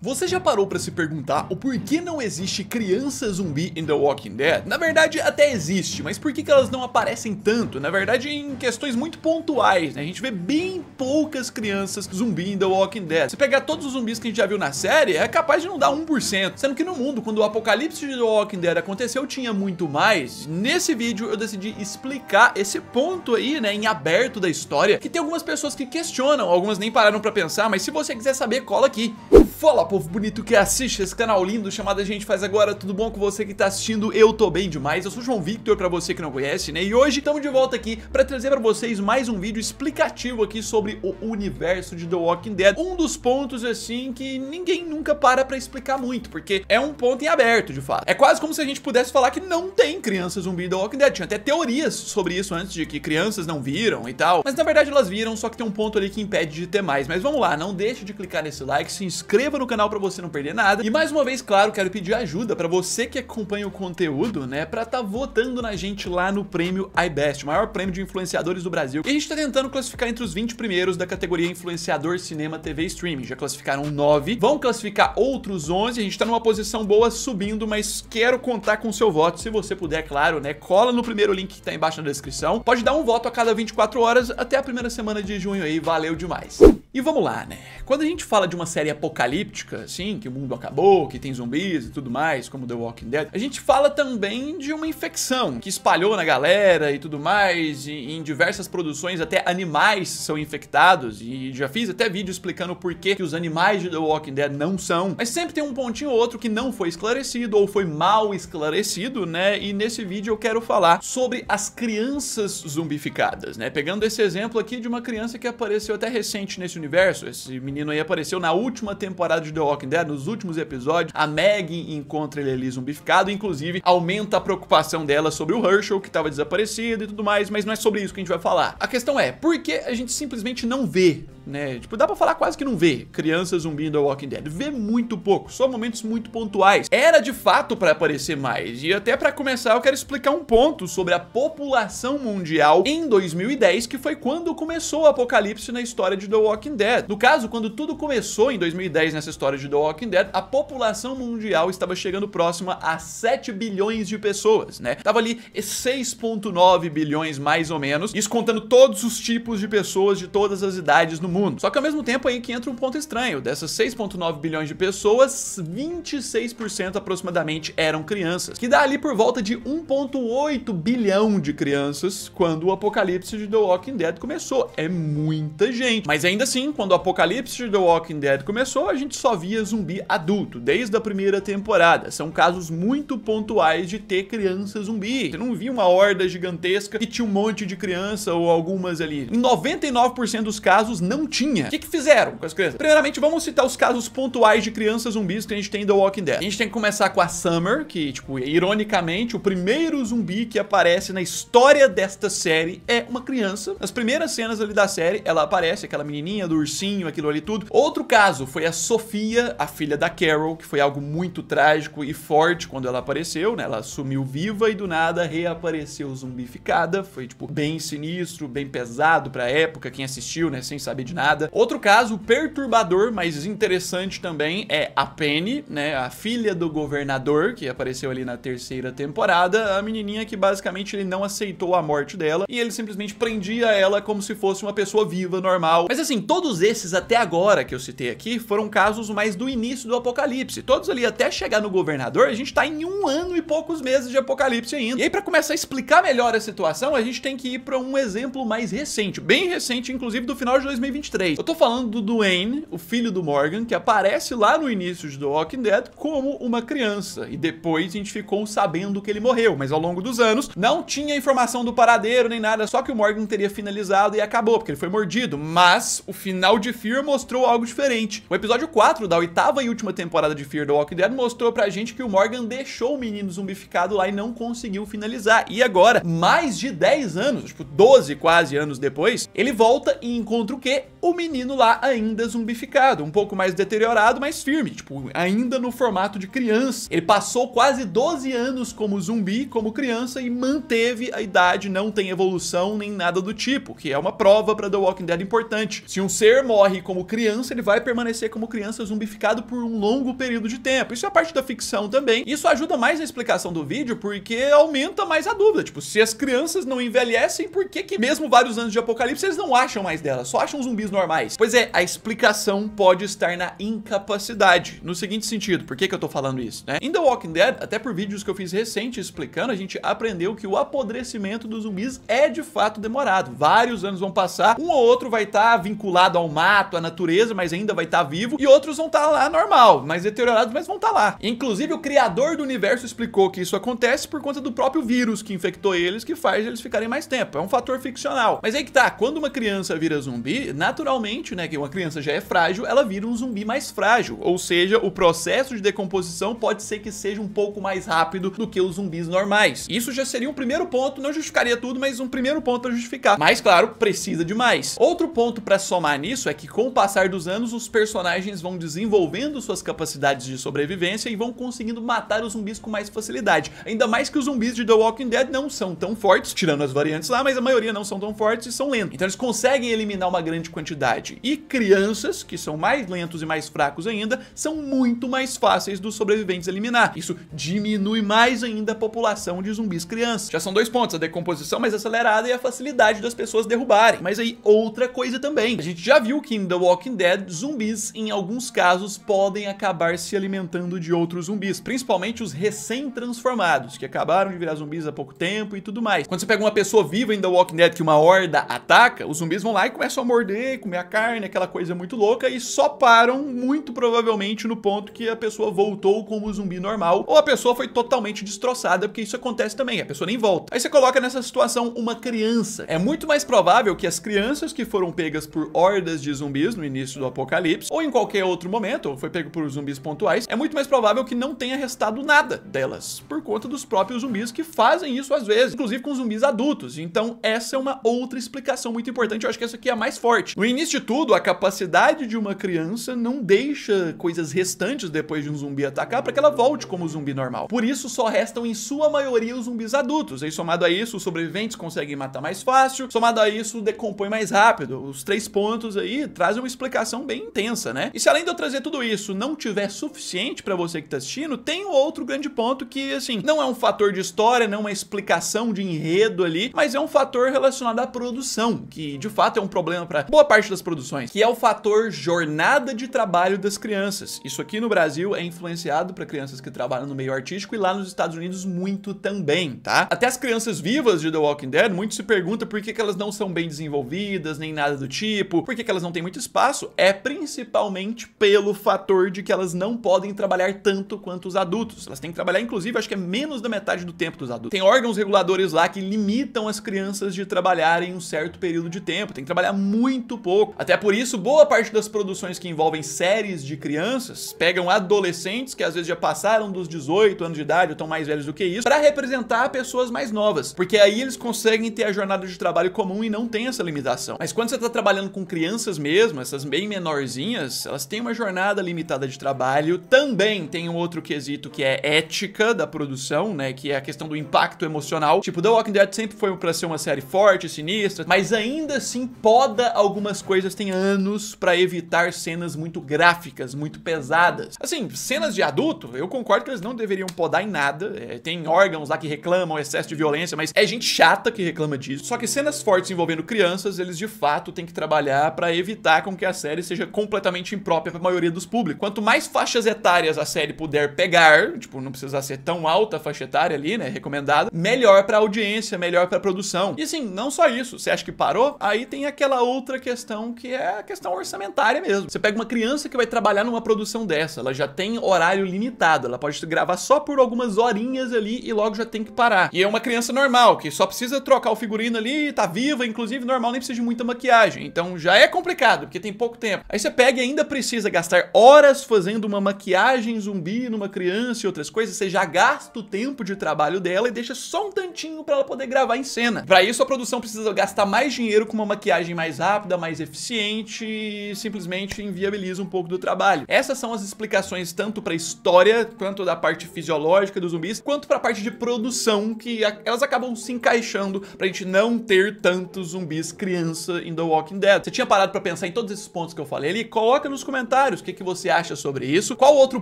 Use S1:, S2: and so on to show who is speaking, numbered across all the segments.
S1: Você já parou pra se perguntar o porquê não existe criança zumbi em The Walking Dead? Na verdade até existe, mas por que elas não aparecem tanto? Na verdade em questões muito pontuais, né? A gente vê bem poucas crianças zumbi em The Walking Dead. Se pegar todos os zumbis que a gente já viu na série, é capaz de não dar 1%. Sendo que no mundo, quando o apocalipse de The Walking Dead aconteceu, tinha muito mais. Nesse vídeo eu decidi explicar esse ponto aí, né, em aberto da história, que tem algumas pessoas que questionam, algumas nem pararam pra pensar, mas se você quiser saber, cola aqui. Fala, povo bonito que assiste esse canal lindo chamado A Gente Faz Agora, tudo bom com você que tá assistindo? Eu tô bem demais, eu sou o João Victor, pra você que não conhece, né? E hoje estamos de volta aqui pra trazer pra vocês mais um vídeo explicativo aqui sobre o universo de The Walking Dead. Um dos pontos, assim, que ninguém nunca para pra explicar muito, porque é um ponto em aberto, de fato. É quase como se a gente pudesse falar que não tem crianças zumbi em The Walking Dead. Tinha até teorias sobre isso antes, de que crianças não viram e tal, mas na verdade elas viram, só que tem um ponto ali que impede de ter mais. Mas vamos lá, não deixe de clicar nesse like, se inscreva no canal pra você não perder nada. E mais uma vez, claro, quero pedir ajuda pra você que acompanha o conteúdo, né, pra tá votando na gente lá no prêmio iBest, o maior prêmio de influenciadores do Brasil. E a gente tá tentando classificar entre os 20 primeiros da categoria Influenciador Cinema TV Streaming. Já classificaram 9, vão classificar outros 11, a gente tá numa posição boa subindo, mas quero contar com o seu voto. Se você puder, claro, né, cola no primeiro link que tá embaixo na descrição. Pode dar um voto a cada 24 horas até a primeira semana de junho aí, valeu demais. E vamos lá, né? Quando a gente fala de uma série apocalíptica, assim, que o mundo acabou, que tem zumbis e tudo mais, como The Walking Dead, a gente fala também de uma infecção que espalhou na galera e tudo mais, e em diversas produções até animais são infectados, e já fiz até vídeo explicando por que os animais de The Walking Dead não são, mas sempre tem um pontinho ou outro que não foi esclarecido ou foi mal esclarecido, né? E nesse vídeo eu quero falar sobre as crianças zumbificadas, né? Pegando esse exemplo aqui de uma criança que apareceu até recente nesse universo. Esse menino aí apareceu na última temporada de The Walking Dead, nos últimos episódios. A Maggie encontra ele ali zumbificado, inclusive aumenta a preocupação dela sobre o Herschel, que estava desaparecido e tudo mais, mas não é sobre isso que a gente vai falar. A questão é, por que a gente simplesmente não vê, né? Tipo, dá pra falar quase que não vê crianças zumbi em The Walking Dead. Vê muito pouco, só momentos muito pontuais. Era de fato pra aparecer mais. E até pra começar eu quero explicar um ponto sobre a população mundial em 2010, que foi quando começou o apocalipse na história de The Walking Dead. No caso, quando tudo começou em 2010 nessa história de The Walking Dead, a população mundial estava chegando próxima a 7 bilhões de pessoas, né? Tava ali 6,9 bilhões mais ou menos, isso contando todos os tipos de pessoas de todas as idades no mundo. Só que ao mesmo tempo aí que entra um ponto estranho. Dessas 6,9 bilhões de pessoas, 26% aproximadamente eram crianças, que dá ali por volta de 1,8 bilhão de crianças quando o apocalipse de The Walking Dead começou. É muita gente. Mas ainda assim, quando o apocalipse de The Walking Dead começou, a gente só via zumbi adulto, desde a primeira temporada. São casos muito pontuais de ter criança zumbi. Você não via uma horda gigantesca que tinha um monte de criança ou algumas ali. Em 99% dos casos não tinha. O que fizeram com as crianças? Primeiramente, vamos citar os casos pontuais de crianças zumbis que a gente tem em The Walking Dead. A gente tem que começar com a Summer, que, tipo, ironicamente, o primeiro zumbi que aparece na história desta série é uma criança. Nas primeiras cenas ali da série, ela aparece, aquela menininha do ursinho, aquilo ali tudo. Outro caso foi a Sofia, a filha da Carol, que foi algo muito trágico e forte quando ela apareceu, né? Ela sumiu viva e do nada reapareceu zumbificada. Foi, tipo, bem sinistro, bem pesado pra época, quem assistiu, né? Sem saber de nada. Outro caso perturbador, mas interessante também, é a Penny, né? A filha do governador, que apareceu ali na terceira temporada. A menininha que basicamente ele não aceitou a morte dela e ele simplesmente prendia ela como se fosse uma pessoa viva, normal. Mas assim, todos esses até agora que eu citei aqui foram casos mais do início do apocalipse. Todos ali até chegar no governador, a gente tá em 1 ano e poucos meses de apocalipse ainda. E aí pra começar a explicar melhor a situação, a gente tem que ir pra um exemplo mais recente, bem recente, inclusive do final de 2023. Eu tô falando do Duane, o filho do Morgan, que aparece lá no início de The Walking Dead como uma criança. E depois a gente ficou sabendo que ele morreu, mas ao longo dos anos não tinha informação do paradeiro nem nada, só que o Morgan teria finalizado e acabou, porque ele foi mordido. Mas o final de Fear mostrou algo diferente. O episódio 4 da 8ª e última temporada de Fear The Walking Dead mostrou pra gente que o Morgan deixou o menino zumbificado lá e não conseguiu finalizar. E agora, mais de 10 anos, tipo 12 quase anos depois, ele volta e encontra o quê? O menino lá ainda zumbificado, um pouco mais deteriorado, mas firme, tipo, ainda no formato de criança. Ele passou quase 12 anos como zumbi, como criança, e manteve a idade, não tem evolução nem nada do tipo, que é uma prova pra The Walking Dead importante. Se um ser morre como criança, ele vai permanecer como criança zumbificado por um longo período de tempo. Isso é parte da ficção também. Isso ajuda mais na explicação do vídeo, porque aumenta mais a dúvida. Tipo, se as crianças não envelhecem, por que mesmo vários anos de apocalipse, eles não acham mais delas? Só acham zumbis normais. Pois é, a explicação pode estar na incapacidade. No seguinte sentido, por que eu tô falando isso, né? Em The Walking Dead, até por vídeos que eu fiz recente explicando, a gente aprendeu que o apodrecimento dos zumbis é de fato demorado. Vários anos vão passar, um ou outro vai estar vinculado ao mato, à natureza, mas ainda vai estar vivo, e outros vão estar lá normal, mais deteriorados, mas vão estar lá. Inclusive, o criador do universo explicou que isso acontece por conta do próprio vírus que infectou eles, que faz eles ficarem mais tempo. É um fator ficcional. Mas aí que tá, quando uma criança vira zumbi, naturalmente, né, que uma criança já é frágil, ela vira um zumbi mais frágil, ou seja, o processo de decomposição pode ser que seja um pouco mais rápido do que os zumbis normais. Isso já seria um primeiro ponto, não justificaria tudo, mas um primeiro ponto para justificar. Mas, claro, precisa de mais. Outro ponto para somar nisso é que com o passar dos anos, os personagens vão desenvolvendo suas capacidades de sobrevivência e vão conseguindo matar os zumbis com mais facilidade. Ainda mais que os zumbis de The Walking Dead não são tão fortes, tirando as variantes lá, mas a maioria não são tão fortes e são lentos. Então eles conseguem eliminar uma grande quantidade. E crianças, que são mais lentos e mais fracos ainda, são muito mais fáceis dos sobreviventes eliminar. Isso diminui mais ainda a população de zumbis crianças. Já são dois pontos, a decomposição mais acelerada e a facilidade das pessoas derrubarem. Mas aí, outra coisa também. A gente já viu que em The Walking Dead, zumbis, em alguns casos, podem acabar se alimentando de outros zumbis, principalmente os recém-transformados, que acabaram de virar zumbis há pouco tempo e tudo mais. Quando você pega uma pessoa viva em The Walking Dead que uma horda ataca, os zumbis vão lá e começam a morder, comer a carne, aquela coisa muito louca, e só param, muito provavelmente, no ponto que a pessoa voltou como zumbi normal, ou a pessoa foi totalmente destroçada, porque isso acontece também, a pessoa nem volta. Aí você coloca nessa situação uma criança. É muito mais provável que as crianças que foram pegas por hordas de zumbis no início do apocalipse, ou em qualquer outro momento, ou foi pego por zumbis pontuais, é muito mais provável que não tenha restado nada delas, por conta dos próprios zumbis que fazem isso às vezes, inclusive com zumbis adultos. Então essa é uma outra explicação muito importante, eu acho que essa aqui é a mais forte. No início de tudo, a capacidade de uma criança não deixa coisas restantes depois de um zumbi atacar para que ela volte como zumbi normal. Por isso só restam em sua maioria os zumbis adultos. Aí somado a isso, os sobreviventes conseguem matar mais fácil, somado a isso, decompõe mais rápido. Os 3 pontos aí trazem uma explicação bem intensa, né? E se além de eu trazer tudo isso não tiver suficiente para você que tá assistindo, tem um outro grande ponto que, assim, não é um fator de história, não é uma explicação de enredo ali, mas é um fator relacionado à produção, que de fato é um problema para boa parte das produções, que é o fator jornada de trabalho das crianças. Isso aqui no Brasil é influenciado para crianças que trabalham no meio artístico e lá nos Estados Unidos muito também, tá? Até as crianças vivas de The Walking Dead, muito se pergunta por que elas não são bem desenvolvidas, nem nada do tipo, por que elas não têm muito espaço. É principalmente pelo fator de que elas não podem trabalhar tanto quanto os adultos. Elas têm que trabalhar, inclusive, acho que é menos da metade do tempo dos adultos. Tem órgãos reguladores lá que limitam as crianças de trabalharem um certo período de tempo. Tem que trabalhar muito pouco. Até por isso, boa parte das produções que envolvem séries de crianças pegam adolescentes que às vezes já passaram dos 18 anos de idade ou estão mais velhos do que isso, para representar pessoas mais novas. Porque aí eles conseguem ter a jornada de trabalho comum e não tem essa limitação. Mas quando você tá trabalhando com crianças mesmo, essas bem menorzinhas, elas têm uma jornada limitada de trabalho. Também tem um outro quesito que é ética da produção, né? Que é a questão do impacto emocional. Tipo, The Walking Dead sempre foi pra ser uma série forte, sinistra, mas ainda assim poda algumas coisas, tem anos pra evitar cenas muito gráficas, muito pesadas. Assim, cenas de adulto, eu concordo que eles não deveriam podar em nada. Tem órgãos lá que reclamam excesso de violência, mas é gente chata que reclama disso. Só que cenas fortes envolvendo crianças, eles de fato têm que trabalhar pra evitar com que a série seja completamente imprópria pra maioria dos públicos. Quanto mais faixas etárias a série puder pegar, tipo, não precisa ser tão alta a faixa etária ali, né, recomendada, melhor pra audiência, melhor pra produção. E assim, não só isso, você acha que parou? Aí tem aquela outra questão que é a questão orçamentária mesmo. Você pega uma criança que vai trabalhar numa produção dessa, ela já tem horário limitado, ela pode gravar só por algumas horinhas ali e logo já tem que parar. E é uma criança normal, que só precisa trocar o figurino ali, tá viva, inclusive normal, nem precisa de muita maquiagem. Então já é complicado, porque tem pouco tempo. Aí você pega e ainda precisa gastar horas fazendo uma maquiagem zumbi numa criança e outras coisas, você já gasta o tempo de trabalho dela e deixa só um tantinho pra ela poder gravar em cena. Pra isso a produção precisa gastar mais dinheiro com uma maquiagem mais rápida, mais eficiente e simplesmente inviabiliza um pouco do trabalho. Essas são as explicações tanto pra história, quanto da parte fisiológica dos zumbis, quanto pra parte de produção, que elas acabam se encaixando pra gente não ter tantos zumbis criança em The Walking Dead. Você tinha parado pra pensar em todos esses pontos que eu falei ali, coloca nos comentários o que você acha sobre isso. Qual outro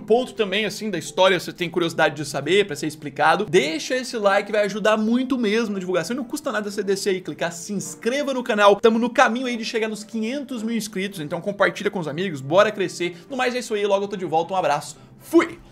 S1: ponto também, assim, da história você tem curiosidade de saber, pra ser explicado. Deixa esse like, vai ajudar muito mesmo na divulgação. E não custa nada você descer aí, clicar, se inscreva no canal. Tamo no caminho aí de chegar nos 500 mil inscritos, então compartilha com os amigos, bora crescer. No mais é isso aí, logo eu tô de volta, um abraço, fui!